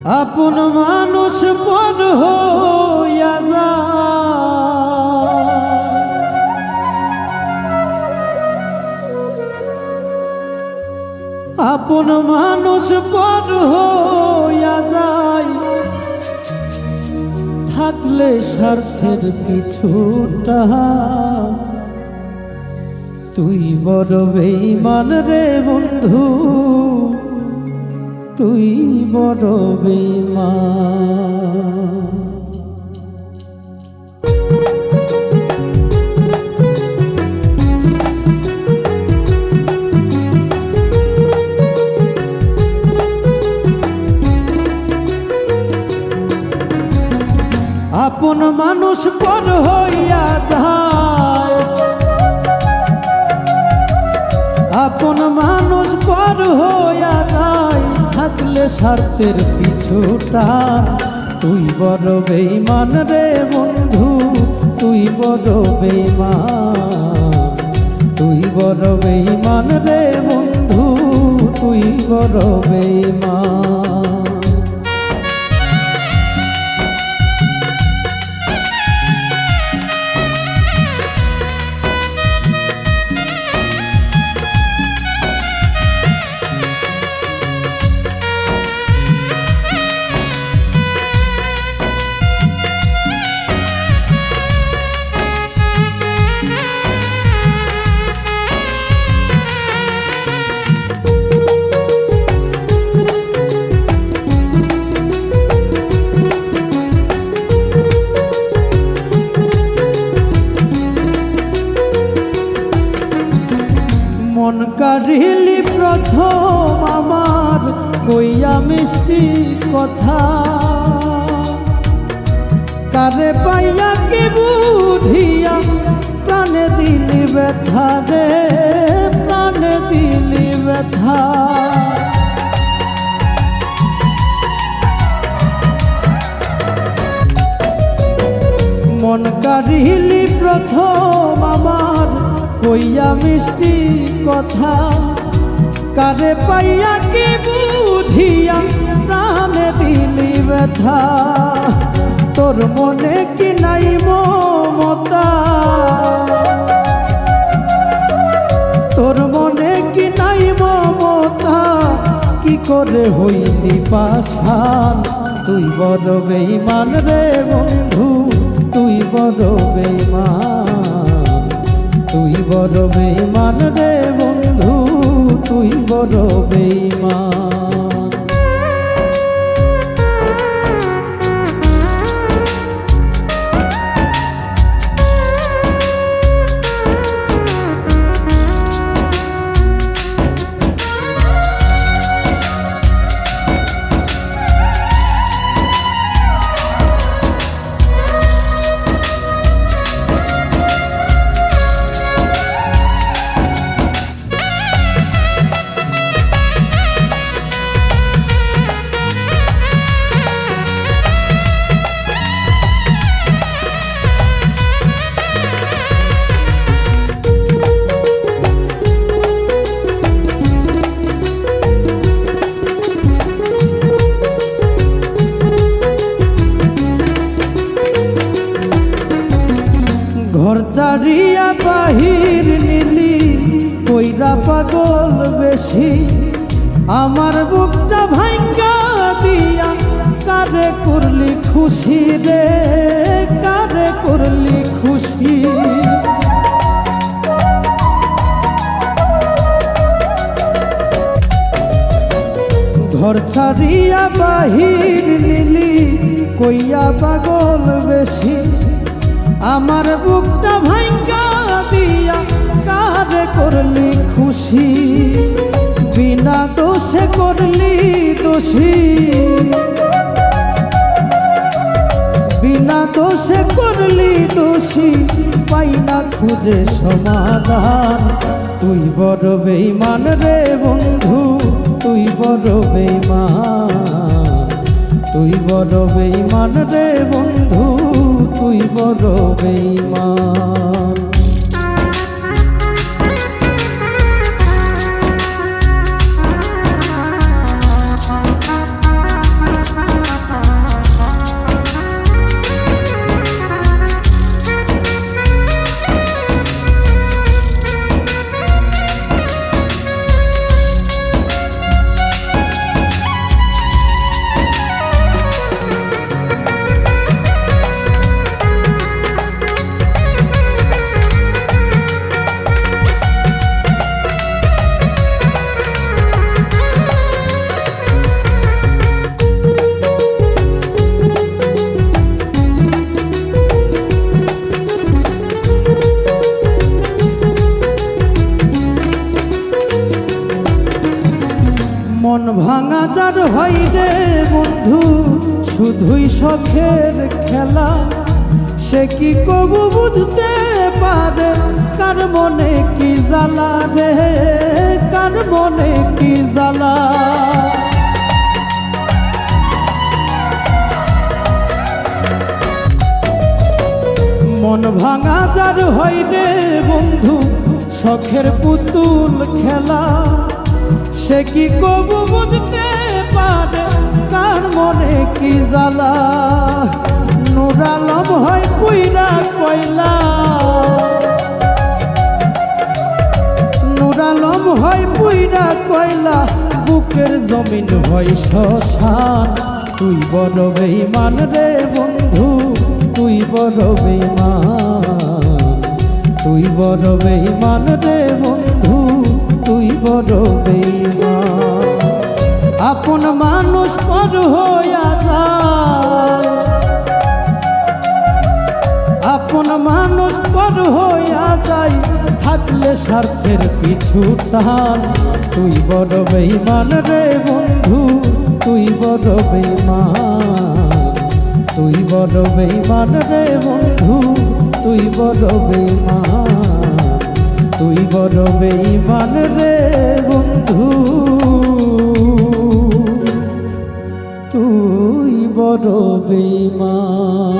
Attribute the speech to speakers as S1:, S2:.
S1: আপন মানুষ পর হইয়া যায়, আপন মানুষ পর হইয়া যায়, থাকলে স্বার্থের পিছুটা। তুই বড় বেঈমান রে বন্ধু, তুই বড় বেঈমান। আপন মানুষ পর হইয়া যায়, আপন মানুষ পর হইয়া যায়, থাকলে স্বার্থের পিছুটা। তুই বড় বেঈমান রে বন্ধু, তুই বড় বেঈমান, তুই বড় বেঈমান রে বন্ধু, তুই বড় বেঈমান। মন কারিলি প্রথম আমার কইয়া মিষ্টি কথা, কারে পাইয়া কি বুঝিয়া প্রাণে দিলি ব্যথা রে, প্রাণে দিলি ব্যথা। মন কারিলি প্রথম আমার কইয়া মিষ্টি কথা, কারে পাইয়া কি বুঝিয়া প্রাণে দিলি ব্যথা। তোর মনে কি নাই মমতা, তোর মনে কি নাই মমতা, কি করে হইলি পাষাণ। তুই বড় বেঈমান রে বন্ধু, তুই বড় বেঈমান, তুই বড় বেঈমান রে বন্ধু, তুই বড় বেঈমান। ঘর চারিয়া বাহির নিলি কইরা পাগল বেশি, আমার বুকটা ভাঙ্গা দিয়া কারে করলি খুশি রে, কারে করলি খুশি। ঘর ছাড়িয়া বাহির নিলি কইয়া পাগল বেশি, আমার বুকটা ভাঙ্গা দিয়া কারে করলি খুশি। বিনা দোষে করলি দোষী, বিনা দোষে করলি দোষী, পাই না খুঁজে সমাধান। তুই বড় বেঈমান রে বন্ধু, তুই বড় বেঈমান, তুই বড় বেঈমান রে বন্ধু, তুই বড় বেঈমান। হয় রে বন্ধু শুধুই শখের খেলা, সে কি কবু বুঝতে পারে কার মনে কি জ্বালা রে, কার মনে কি জ্বালা। মন ভাঙা যার হয় রে বন্ধু শখের পুতুল খেলা, সে কি কবু বুঝতে পারে কার মনে কি জ্বালা। নূর আলম হয় পুইরা কয়লা, নূর আলম হয় পুইরা কয়লা, বুকের জমিন হয় শ্মশান। তুই বড় বেঈমান রে বন্ধু, তুই বড় বেঈমান, তুই বড় বেঈমান রে বন্ধু, তুই বড় বেঈমান। আপন মানুষ পর হইয়া যায়, আপন মানুষ পর হইয়া যায়, থাকলে স্বার্থের পিছু টান। তুই বড় বেঈমান রে বন্ধু, তুই বড় বেঈমান, তুই বড় বেঈমান রে বন্ধু, তুই বড় বেঈমান, তুই বড় বেঈমান রে বন্ধু, তুই বড় বেঈমান।